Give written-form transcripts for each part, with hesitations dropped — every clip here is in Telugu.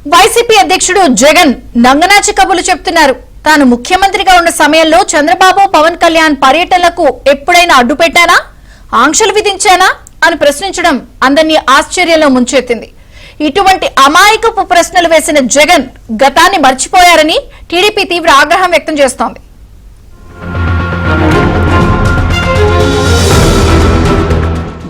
వైసీపీ అధ్యక్షుడు జగన్ నంగనాచి కబుర్లు చెప్తున్నారు. తాను ముఖ్యమంత్రిగా ఉన్న సమయంలో చంద్రబాబు పవన్ కళ్యాణ్ పర్యటనలకు ఎప్పుడైనా అడ్డు పెట్టానా, ఆంక్షలు విధించానా అని ప్రశ్నించడం అందరినీ ఆశ్చర్యంలో ముంచెత్తింది. ఇటువంటి అమాయకపు ప్రశ్నలు వేసిన జగన్ గతాన్ని మర్చిపోయారని టీడీపీ తీవ్ర ఆగ్రహం వ్యక్తం చేస్తోంది.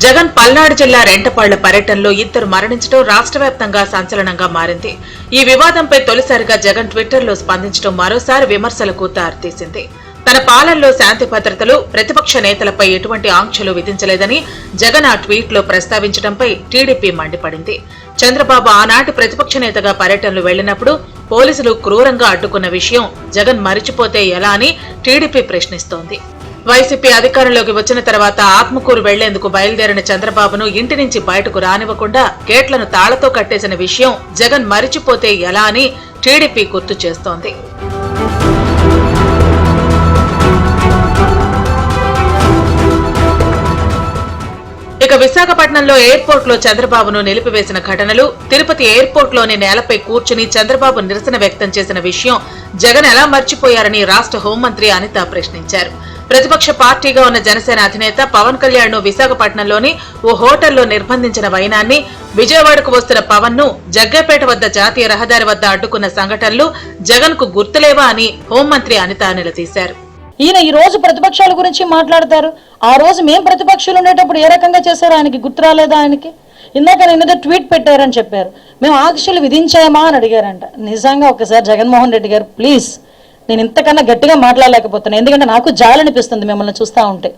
జగన్ పల్నాడు జిల్లా రెంటపాళ్ల పర్యటనలో ఇద్దరు మరణించడం రాష్ట్ర వ్యాప్తంగా సంచలనంగా మారింది. ఈ వివాదంపై తొలిసారిగా జగన్ ట్విట్టర్లో స్పందించడం మరోసారి విమర్శలకు దారితీసింది. తన పాలనలో శాంతి భద్రతలు, ప్రతిపక్ష నేతలపై ఎటువంటి ఆంక్షలు విధించలేదని జగన్ ఆ ట్వీట్లో ప్రస్తావించడంపై టీడీపీ మండిపడింది. చంద్రబాబు ఆనాటి ప్రతిపక్ష నేతగా పర్యటనలు వెళ్లినప్పుడు పోలీసులు క్రూరంగా అడ్డుకున్న విషయం జగన్ మరిచిపోతే ఎలా అని టీడీపీ ప్రశ్నిస్తోంది. వైసీపీ అధికారంలోకి వచ్చిన తర్వాత ఆత్మకూరు వెళ్లేందుకు బయలుదేరిన చంద్రబాబును ఇంటి నుంచి బయటకు రానివ్వకుండా గేట్లను తాళతో కట్టేసిన విషయం జగన్ మరిచిపోతే ఎలా అని టీడీపీ గుర్తు చేస్తోంది. ఇక విశాఖపట్నంలో ఎయిర్పోర్ట్ లో చంద్రబాబును నిలిపివేసిన ఘటనలు, తిరుపతి ఎయిర్పోర్ట్ లోని నేలపై కూర్చుని చంద్రబాబు నిరసన వ్యక్తం చేసిన విషయం జగన్ ఎలా మర్చిపోయారని రాష్ట్ర హోంమంత్రి అనిత ప్రశ్నించారు. ప్రతిపక్ష పార్టీగా ఉన్న జనసేన అధినేత పవన్ కళ్యాణ్ ను విశాఖపట్నంలోని ఓ హోటల్లో నిర్బంధించిన వైనాన్ని, విజయవాడకు వస్తున్న పవన్ ను జగ్గేపేట వద్ద జాతీయ రహదారి వద్ద అడ్డుకున్న సంఘటనలు జగన్ కు గుర్తులేవా అని హోంమంత్రి అనిత నిలదీశారు. ఈయన ఈ రోజు ప్రతిపక్షాల గురించి మాట్లాడతారు. ఆ రోజు మేం ప్రతిపక్షాలు ఉండేటప్పుడు ఏ రకంగా చేశారు, ఆయనకి గుర్తు రాలేదా? ఆయనకి ఇందాక నేను ట్వీట్ పెట్టారని చెప్పారు. మేము ఆంక్షలు విధించామా అని అడిగారంట. నిజంగా ఒకసారి జగన్మోహన్ రెడ్డి గారు ప్లీజ్, నేను ఇంతకన్నా గట్టిగా మాట్లాడలేకపోతున్నాను, ఎందుకంటే నాకు జాలనిపిస్తుంది మిమ్మల్ని చూస్తూ ఉంటే.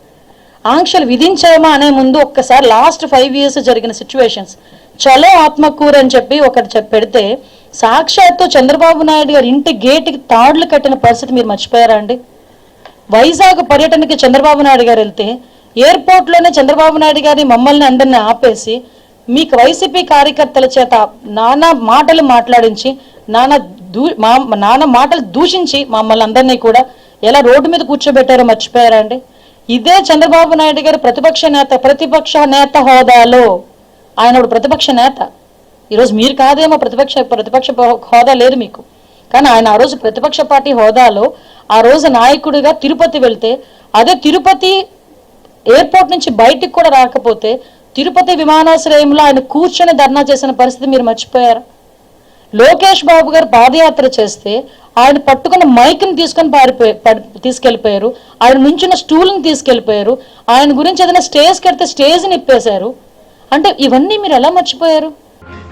ఆంక్షలు విధించామా అనే ముందు ఒక్కసారి లాస్ట్ 5 years జరిగిన సిచ్యువేషన్స్, చలో ఆత్మకూరు అని చెప్పి ఒకటి పెడితే సాక్షాత్తు చంద్రబాబు నాయుడు గారు ఇంటి గేటుకి తాడులు కట్టిన పరిస్థితి మీరు మర్చిపోయారా అండి? వైజాగ్ పర్యటనకి చంద్రబాబు నాయుడు గారు వెళ్తే ఎయిర్పోర్ట్లోనే చంద్రబాబు నాయుడు గారిని మమ్మల్ని అందరినీ ఆపేసి మీకు వైసీపీ కార్యకర్తల చేత నానా మాటలు మాట్లాడించి నానా మాటలు దూషించి మమ్మల్ని అందరినీ కూడా ఎలా రోడ్డు మీద కూర్చోబెట్టారో మర్చిపోయారా అండి? ఇదే చంద్రబాబు నాయుడు గారు ప్రతిపక్ష నేత హోదాలో, ఆయన ప్రతిపక్ష నేత. ఈరోజు మీరు కాదేమో ప్రతిపక్ష హోదా లేదు మీకు, కానీ ఆయన ఆ రోజు ప్రతిపక్ష పార్టీ హోదాలో ఆ రోజు నాయకుడిగా తిరుపతి వెళ్తే, అదే తిరుపతి ఎయిర్పోర్ట్ నుంచి బయటికి కూడా రాకపోతే తిరుపతి విమానాశ్రయంలో ఆయన కూర్చొని ధర్నా చేసిన పరిస్థితి మీరు మర్చిపోయారు. లోకేష్ బాబు గారు పాదయాత్ర చేస్తే ఆయన పట్టుకున్న మైక్ని తీసుకెళ్లిపోయారు, ఆయన నుంచిన స్టూల్ని తీసుకెళ్లిపోయారు, ఆయన గురించి ఏదైనా స్టేజ్ కడితే స్టేజ్ని ఇప్పేశారు. అంటే ఇవన్నీ మీరు ఎలా మర్చిపోయారు?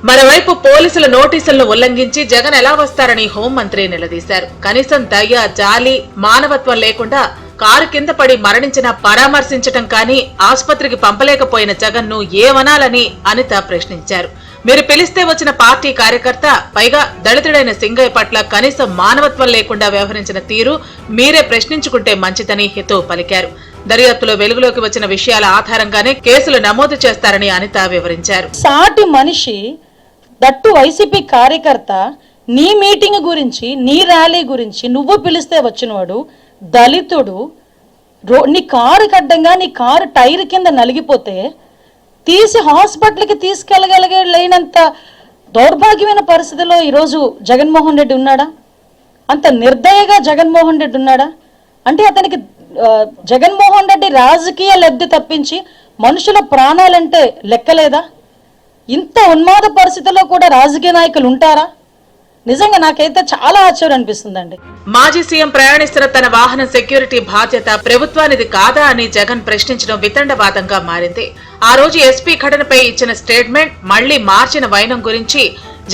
మరోవైపు పోలీసుల నోటీసులను ఉల్లంఘించి జగన్ ఎలా వస్తారని హోంమంత్రి నిలదీశారు. కనీసం దయ, జాలి, మానవత్వం లేకుండా కారు కింద పడి మరణించిన పరామర్శించటం కానీ ఆసుపత్రికి పంపలేకపోయిన జగన్ ను ఏమనాలని అనిత ప్రశ్నించారు. మీరు పిలిస్తే వచ్చిన పార్టీ కార్యకర్త, పైగా దళితుడైన సింగయ్య పట్ల కనీసం మానవత్వం లేకుండా వ్యవహరించిన తీరు మీరే ప్రశ్నించుకుంటే మంచిదని హితవు పలికారు. దర్యాప్తులో వెలుగులోకి వచ్చిన విషయాల ఆధారంగానే కేసులు నమోదు చేస్తారని అనిత వివరించారు. సాటి మనిషి, దట్టు వైసీపీ కార్యకర్త, నీ మీటింగ్ గురించి, నీ ర్యాలీ గురించి నువ్వు పిలిస్తే వచ్చినవాడు దళితుడు, నీ కారు కడ్డంగా నీ కారు టైర్ కింద నలిగిపోతే తీసి హాస్పిటల్కి తీసుకెళ్ళగలిగేంత దౌర్భాగ్యమైన పరిస్థితిలో ఈరోజు జగన్మోహన్ రెడ్డి ఉన్నాడా? అంత నిర్దయగా జగన్మోహన్ రెడ్డి ఉన్నాడా? అంటే అతనికి జగన్మోహన్ రెడ్డి రాజకీయ లబ్ధి తప్పించి మనుషుల ప్రాణాలంటే లెక్కలేదా? ఇంత ఉన్మాద పరిస్థితుల్లో కూడా రాజకీయ నాయకులు ఉంటారా? నిజంగా నాకైతే చాలా ఆశ్చర్యం అనిపిస్తుందండి. మాజీ సీఎం ప్రయాణిస్తున్న తన వాహనం సెక్యూరిటీ బాధ్యత ప్రభుత్వానిది కాదా అని జగన్ ప్రశ్నించడం వితండవాదంగా మారింది. ఆ రోజు ఎస్పీ ఘటనపై ఇచ్చిన స్టేట్మెంట్, మళ్లీ మార్చిన వైనం గురించి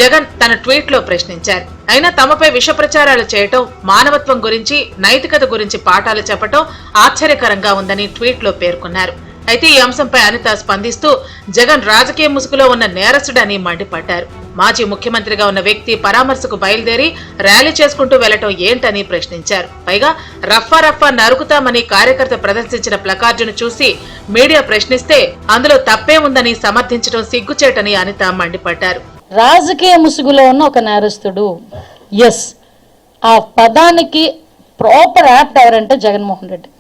జగన్ తన ట్వీట్ లో ప్రశ్నించారు. అయినా తమపై విష ప్రచారాలు చేయటం, మానవత్వం గురించి, నైతికత గురించి పాఠాలు చెప్పటం ఆశ్చర్యకరంగా ఉందని ట్వీట్ లో పేర్కొన్నారు. అయితే ఈ అంశంపై అనిత స్పందిస్తూ జగన్ రాజకీయ ముసుగులో ఉన్న నేరస్తుడని మండిపడ్డారు. మాజీ ముఖ్యమంత్రిగా ఉన్న వ్యక్తి పరామర్శకు బయలుదేరి ర్యాలీ చేసుకుంటూ వెళ్లటం ఏంటని ప్రశ్నించారు. పైగా రఫా నరుకుతామని కార్యకర్త ప్రదర్శించిన ప్లకార్డును చూసి మీడియా ప్రశ్నిస్తే అందులో తప్పే ఉందని సమర్థించడం సిగ్గుచేటని అనిత మండిపడ్డారు. రాజకీయ ముసుగులో ఉన్న ఒక నేరస్తుడు, ఎస్, ఆ పదానికి ప్రాపర్ యాప్ట్ ఎవరంటే జగన్మోహన్ రెడ్డి.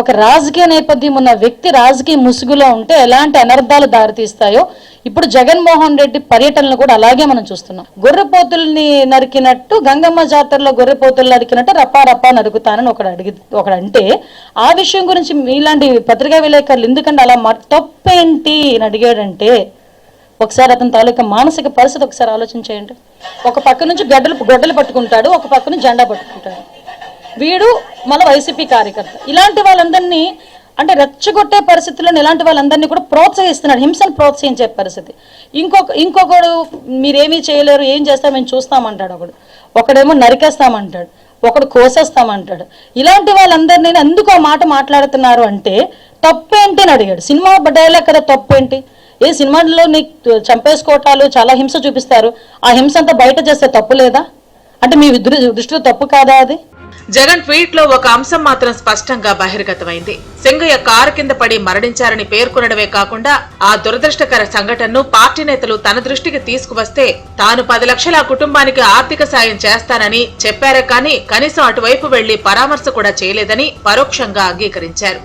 ఒక రాజకీయ నేపథ్యం ఉన్న వ్యక్తి రాజకీయ ముసుగులో ఉంటే ఎలాంటి అనర్థాలు దారితీస్తాయో ఇప్పుడు జగన్మోహన్ రెడ్డి పర్యటనలు కూడా అలాగే మనం చూస్తున్నాం. గొర్రెపోతుల్ని నరికినట్టు గంగమ్మ జాతరలో గొర్రెపోతులు నరికినట్టు రప్పా రప్పా నరుకుతానని ఒకడంటే ఆ విషయం గురించి ఇలాంటి పత్రికా విలేకరులు ఎందుకంటే అలా తప్పేంటి అని అడిగాడంటే ఒకసారి అతని తాలూకా మానసిక పరిస్థితి ఒకసారి ఆలోచించేయండి. ఒక పక్క నుంచి గొడ్డలు పట్టుకుంటాడు, ఒక పక్క నుంచి జెండా పట్టుకుంటాడు. వీడు మన వైసీపీ కార్యకర్త. ఇలాంటి వాళ్ళందరినీ అంటే రెచ్చగొట్టే పరిస్థితుల్లో ఇలాంటి వాళ్ళందరినీ కూడా ప్రోత్సహిస్తున్నాడు, హింసను ప్రోత్సహించే పరిస్థితి. ఇంకొకడు మీరేమీ చేయలేరు, ఏం చేస్తాం మేము చూస్తామంటాడు. ఒకడేమో నరికేస్తామంటాడు, ఒకడు కోసేస్తామంటాడు. ఇలాంటి వాళ్ళందరినీ ఎందుకు ఆ మాట మాట్లాడుతున్నారు అంటే తప్పేంటి అని అడిగాడు. సినిమా డైలాగ్ కదా, తప్పేంటి? ఏ సినిమాలో నీకు చంపేసుకోవటాలు చాలా హింస చూపిస్తారు, ఆ హింస అంతా బయట చేస్తే తప్పు లేదా అంటే మీ దృష్టిలో తప్పు కాదా అది? జగన్ ట్వీట్ లో ఒక అంశం మాత్రం స్పష్టంగా బహిర్గతమైంది. సింగయ్య కారు కింద పడి మరణించారని పేర్కొనడమే కాకుండా ఆ దురదృష్టకర సంఘటనను పార్టీ నేతలు తన దృష్టికి తీసుకువస్తే తాను 10 లక్షల ఆ కుటుంబానికి ఆర్థిక సాయం చేస్తానని చెప్పారే కానీ కనీసం అటువైపు వెళ్లి పరామర్శ కూడా చేయలేదని పరోక్షంగా అంగీకరించారు.